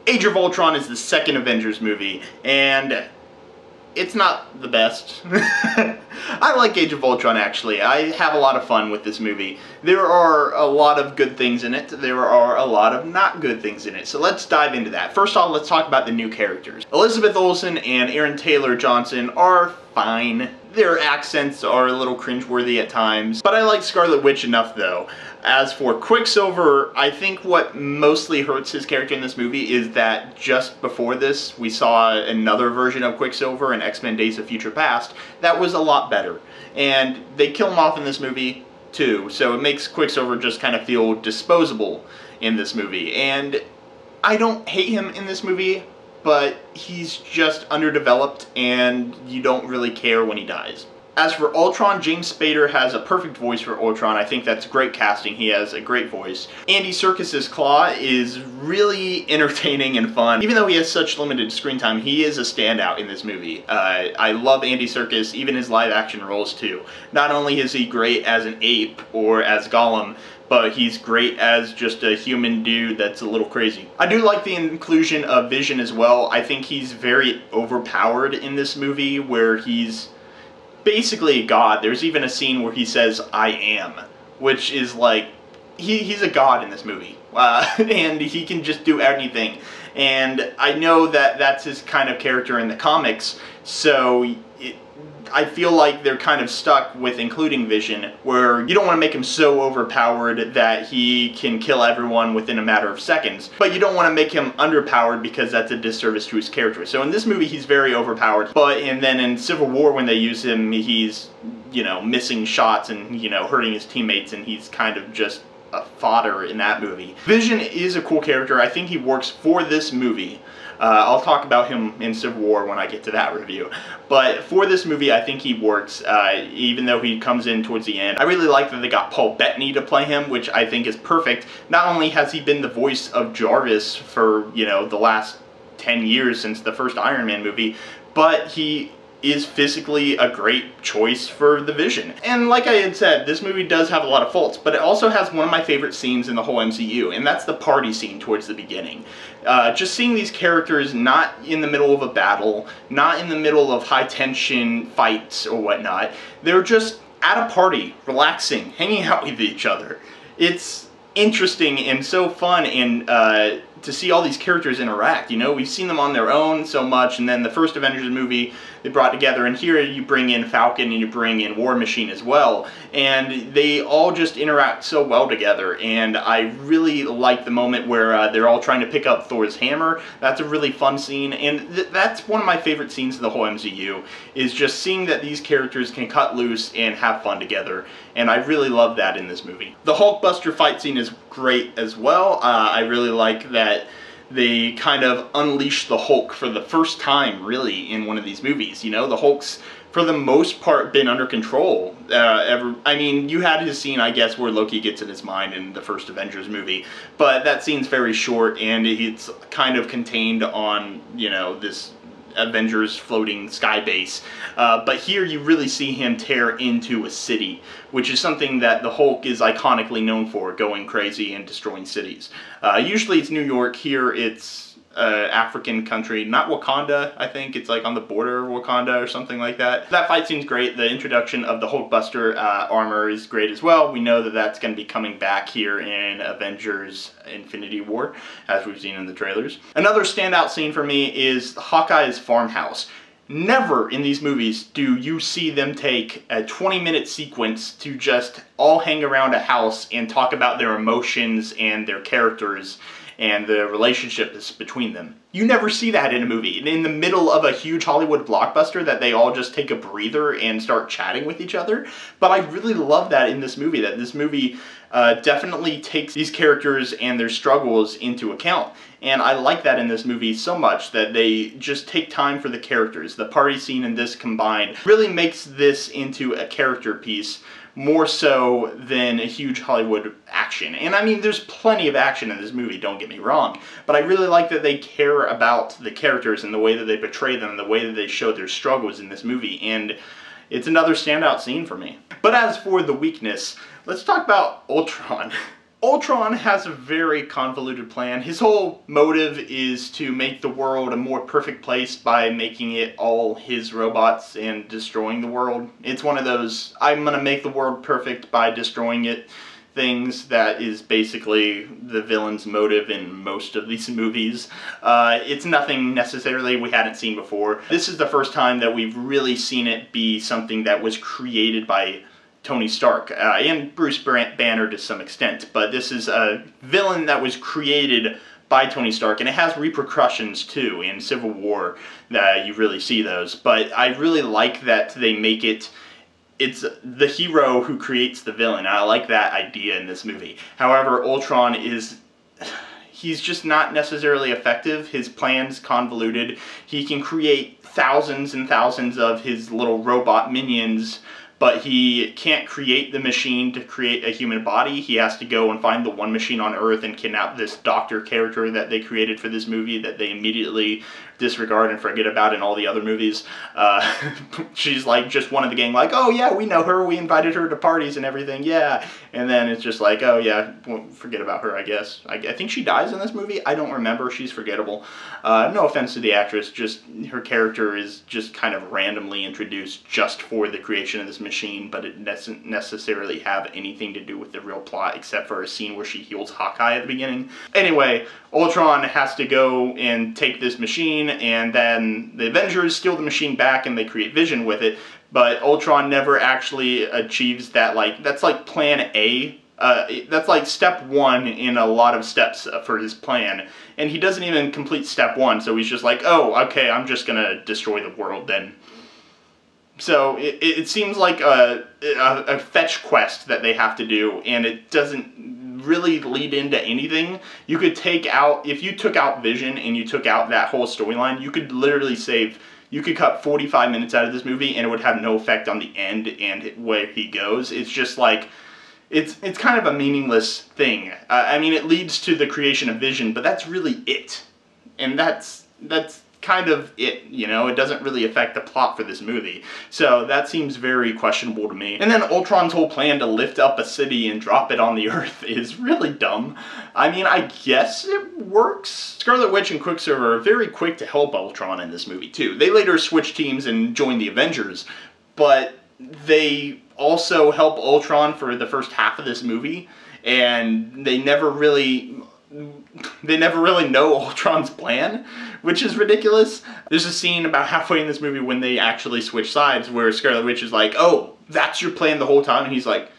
Age of Ultron is the second Avengers movie, and it's not the best. I like Age of Ultron, actually. I have a lot of fun with this movie. There are a lot of good things in it. There are a lot of not good things in it. So let's dive into that. First off, let's talk about the new characters. Elizabeth Olsen and Aaron Taylor-Johnson are fine. Their accents are a little cringeworthy at times, but I like Scarlet Witch enough though. As for Quicksilver, I think what mostly hurts his character in this movie is that just before this, we saw another version of Quicksilver in X-Men Days of Future Past that was a lot better. And they kill him off in this movie too, so it makes Quicksilver just kind of feel disposable in this movie. And I don't hate him in this movie, but he's just underdeveloped and you don't really care when he dies. As for Ultron, James Spader has a perfect voice for Ultron. I think that's great casting. He has a great voice. Andy Serkis's Claw is really entertaining and fun. Even though he has such limited screen time, he is a standout in this movie. I love Andy Serkis, even his live action roles too. Not only is he great as an ape or as Gollum, but he's great as just a human dude that's a little crazy. I do like the inclusion of Vision as well. I think he's very overpowered in this movie, where he's basically a god. There's even a scene where he says, "I am," which is like, he's a god in this movie. And he can just do anything. And I know that that's his kind of character in the comics, so I feel like they're kind of stuck with including Vision, where you don't want to make him so overpowered that he can kill everyone within a matter of seconds, but you don't want to make him underpowered because that's a disservice to his character. So in this movie, he's very overpowered, and then in Civil War, when they use him, he's, you know, missing shots and, you know, hurting his teammates, and he's kind of just a fodder in that movie. Vision is a cool character. I think he works for this movie. I'll talk about him in Civil War when I get to that review. But for this movie, I think he works, even though he comes in towards the end. I really like that they got Paul Bettany to play him, which I think is perfect. Not only has he been the voice of Jarvis for, you know, the last 10 years since the first Iron Man movie, but he is physically a great choice for the Vision. And like I had said, this movie does have a lot of faults, but it also has one of my favorite scenes in the whole MCU, and that's the party scene towards the beginning. Just seeing these characters not in the middle of a battle, not in the middle of high-tension fights or whatnot. They're just at a party, relaxing, hanging out with each other. It's interesting and so fun, and to see all these characters interact. You know, we've seen them on their own so much, and then the first Avengers movie they brought together, and here you bring in Falcon and you bring in War Machine as well, and they all just interact so well together. And I really like the moment where they're all trying to pick up Thor's hammer. That's a really fun scene, and that's one of my favorite scenes of the whole MCU, is just seeing that these characters can cut loose and have fun together, and I really love that in this movie. The Hulkbuster fight scene is great as well. I really like that they kind of unleash the Hulk for the first time, really, in one of these movies. You know, the Hulk's, for the most part, been under control. I mean, you had his scene, I guess, where Loki gets in his mind in the first Avengers movie, but that scene's very short, and it's kind of contained on, you know, this Avengers floating sky base. But here you really see him tear into a city, which is something that the Hulk is iconically known for, going crazy and destroying cities. Usually it's New York. Here it's African country, not Wakanda. I think it's like on the border of Wakanda or something like that. That fight scene's great. The introduction of the Hulkbuster armor is great as well. We know that that's going to be coming back here in Avengers Infinity War, as we've seen in the trailers. Another standout scene for me is Hawkeye's farmhouse. Never in these movies do you see them take a 20-minute sequence to just all hang around a house and talk about their emotions and their characters and the relationships between them. You never see that in a movie. In the middle of a huge Hollywood blockbuster, that they all just take a breather and start chatting with each other. But I really love that in this movie, that this movie definitely takes these characters and their struggles into account. And I like that in this movie so much, that they just take time for the characters. The party scene and this combined really makes this into a character piece, more so than a huge Hollywood action. And I mean, there's plenty of action in this movie, don't get me wrong, but I really like that they care about the characters and the way that they portray them, and the way that they show their struggles in this movie, and it's another standout scene for me. But as for the weakness, let's talk about Ultron. Ultron has a very convoluted plan. His whole motive is to make the world a more perfect place by making it all his robots and destroying the world. It's one of those, I'm gonna make the world perfect by destroying it things that is basically the villain's motive in most of these movies. It's nothing necessarily we hadn't seen before. This is the first time that we've really seen it be something that was created by Tony Stark, and Bruce Banner to some extent, but this is a villain that was created by Tony Stark, and it has repercussions too in Civil War that you really see those. But I really like that they make it's the hero who creates the villain. I like that idea in this movie. However, Ultron he's just not necessarily effective. His plan's convoluted. He can create thousands and thousands of his little robot minions, but he can't create the machine to create a human body. He has to go and find the one machine on Earth and kidnap this doctor character that they created for this movie that they immediately disregard and forget about in all the other movies. She's like just one of the gang, like, oh yeah, we know her, we invited her to parties and everything, yeah. And then it's just like, oh yeah, well, forget about her, I guess. I think she dies in this movie. I don't remember. She's forgettable. No offense to the actress, just her character is just kind of randomly introduced just for the creation of this machine, but it doesn't necessarily have anything to do with the real plot except for a scene where she heals Hawkeye at the beginning. Anyway, Ultron has to go and take this machine, and then the Avengers steal the machine back and they create Vision with it, but Ultron never actually achieves that. Like, that's like plan A. That's like step one in a lot of steps for his plan, and he doesn't even complete step one, so he's just like, oh, okay, I'm just gonna destroy the world then. So it seems like a fetch quest that they have to do, and it doesn't really lead into anything. You could take out, if you took out Vision and you took out that whole storyline, you could literally you could cut 45 minutes out of this movie and it would have no effect on the end and where he goes. It's just like, it's kind of a meaningless thing. I mean, it leads to the creation of Vision, but that's really it. And that's kind of it, you know? It doesn't really affect the plot for this movie. So that seems very questionable to me. And then Ultron's whole plan to lift up a city and drop it on the Earth is really dumb. I mean, I guess it works. Scarlet Witch and Quicksilver are very quick to help Ultron in this movie too. They later switch teams and join the Avengers, but they also help Ultron for the first half of this movie, and they never really know Ultron's plan, which is ridiculous. There's a scene about halfway in this movie when they actually switch sides where Scarlet Witch is like, oh, that's your plan the whole time? And he's like,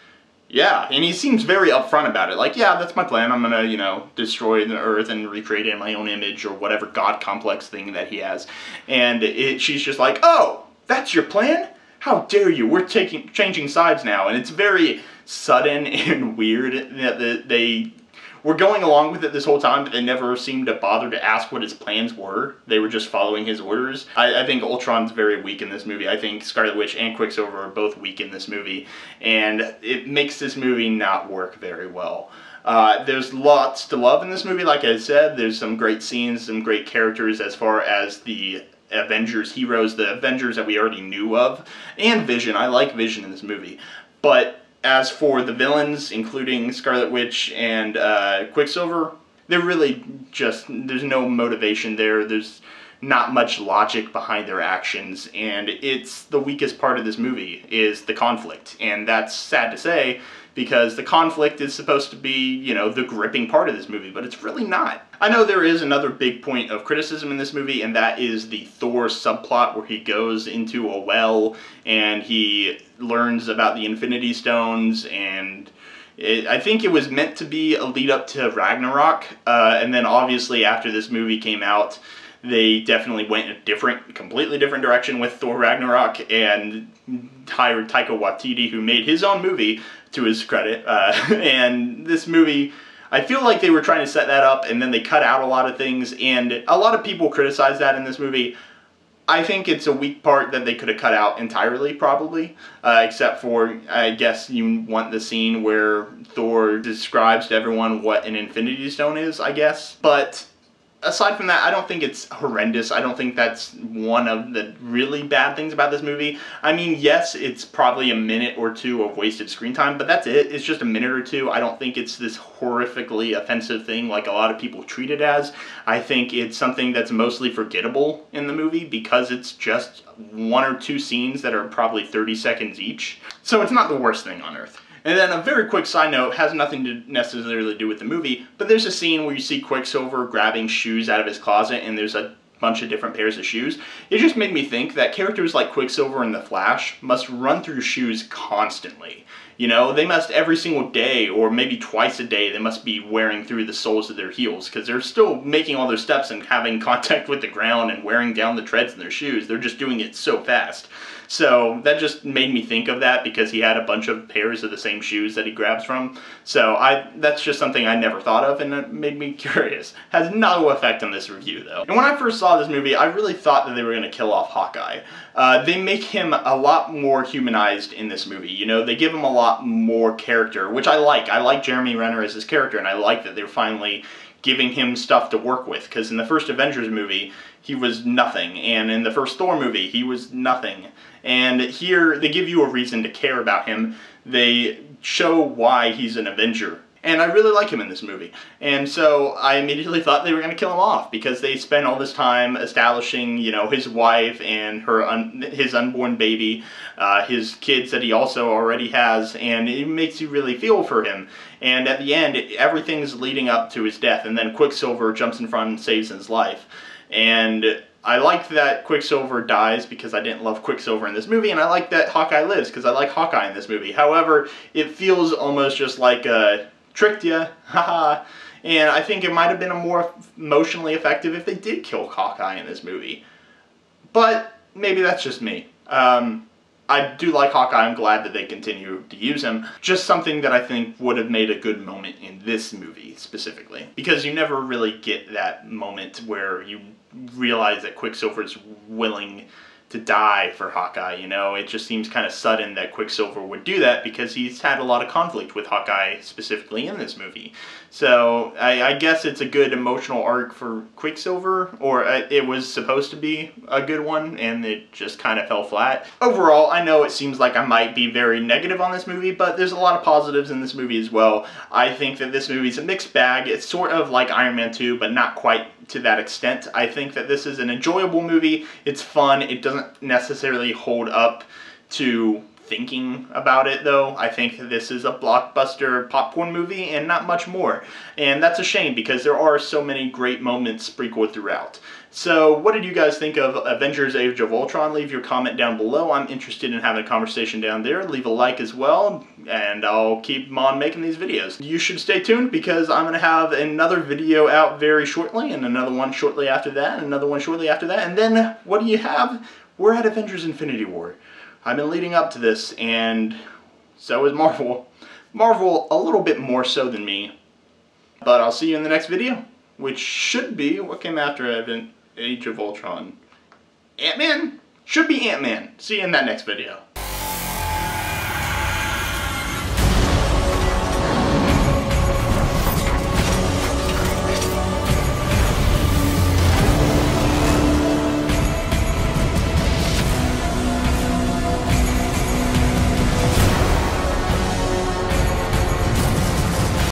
yeah. And he seems very upfront about it. Like, yeah, that's my plan. I'm gonna, you know, destroy the Earth and recreate it in my own image or whatever God complex thing that he has. And she's just like, oh, that's your plan? How dare you? We're changing sides now. And it's very sudden and weird that they were going along with it this whole time, but they never seemed to bother to ask what his plans were. They were just following his orders. I think Ultron's very weak in this movie. I think Scarlet Witch and Quicksilver are both weak in this movie, and it makes this movie not work very well. There's lots to love in this movie, like I said. There's some great scenes, some great characters as far as the Avengers heroes, the Avengers that we already knew of, and Vision. I like Vision in this movie. But as for the villains, including Scarlet Witch and Quicksilver, they're really just, there's no motivation there. There's not much logic behind their actions, and it's the weakest part of this movie is the conflict. And that's sad to say, because the conflict is supposed to be, you know, the gripping part of this movie, but it's really not. I know there is another big point of criticism in this movie, and that is the Thor subplot where he goes into a well and he learns about the Infinity Stones, and I think it was meant to be a lead up to Ragnarok, and then obviously after this movie came out, they definitely went in a completely different direction with Thor Ragnarok and hired Taika Waititi, who made his own movie, to his credit. And this movie, I feel like they were trying to set that up and then they cut out a lot of things, and a lot of people criticize that in this movie. I think it's a weak part that they could have cut out entirely, probably, except for, I guess you want the scene where Thor describes to everyone what an Infinity Stone is, I guess. But aside from that, I don't think it's horrendous. I don't think that's one of the really bad things about this movie. I mean, yes, it's probably a minute or two of wasted screen time, but that's it. It's just a minute or two. I don't think it's this horrifically offensive thing like a lot of people treat it as. I think it's something that's mostly forgettable in the movie because it's just one or two scenes that are probably 30 seconds each. So it's not the worst thing on earth. And then a very quick side note, has nothing to necessarily do with the movie, but there's a scene where you see Quicksilver grabbing shoes out of his closet and there's a bunch of different pairs of shoes. It just made me think that characters like Quicksilver and the Flash must run through shoes constantly. You know, they must every single day, or maybe twice a day, they must be wearing through the soles of their heels, because they're still making all their steps and having contact with the ground and wearing down the treads in their shoes. They're just doing it so fast. So that just made me think of that because he had a bunch of pairs of the same shoes that he grabs from. So that's just something I never thought of, and it made me curious. Has no effect on this review though. And when I first saw this movie, I really thought that they were going to kill off Hawkeye. They make him a lot more humanized in this movie. You know, they give him a lot more character, which I like. I like Jeremy Renner as his character, and I like that they're finally giving him stuff to work with, because in the first Avengers movie, he was nothing, and in the first Thor movie, he was nothing. And here, they give you a reason to care about him. They show why he's an Avenger. And I really like him in this movie. And so I immediately thought they were going to kill him off, because they spent all this time establishing, you know, his wife and his unborn baby, his kids that he also already has, and it makes you really feel for him. And at the end, everything's leading up to his death, and then Quicksilver jumps in front and saves his life. And I like that Quicksilver dies because I didn't love Quicksilver in this movie, and I like that Hawkeye lives because I like Hawkeye in this movie. However, it feels almost just like tricked ya, haha. And I think it might have been more emotionally effective if they did kill Hawkeye in this movie. But maybe that's just me. I do like Hawkeye. I'm glad that they continue to use him. Just something that I think would have made a good moment in this movie specifically. Because you never really get that moment where you realize that Quicksilver's willing to die for Hawkeye, you know? It just seems kind of sudden that Quicksilver would do that because he's had a lot of conflict with Hawkeye specifically in this movie. So I guess it's a good emotional arc for Quicksilver, or it was supposed to be a good one, and it just kind of fell flat. Overall, I know it seems like I might be very negative on this movie, but there's a lot of positives in this movie as well. I think that this movie's a mixed bag. It's sort of like Iron Man 2, but not quite to that extent. I think that this is an enjoyable movie. It's fun. It doesn't necessarily hold up to thinking about it, though. I think that this is a blockbuster popcorn movie and not much more. And that's a shame because there are so many great moments sprinkled throughout. So what did you guys think of Avengers Age of Ultron? Leave your comment down below. I'm interested in having a conversation down there. Leave a like as well, and I'll keep on making these videos. You should stay tuned because I'm going to have another video out very shortly, and another one shortly after that, and another one shortly after that. And then what do you have? We're at Avengers Infinity War. I've been leading up to this, and so is Marvel. Marvel a little bit more so than me. But I'll see you in the next video, which should be, what came after Age of Ultron? Ant-Man? Should be Ant-Man. See you in that next video.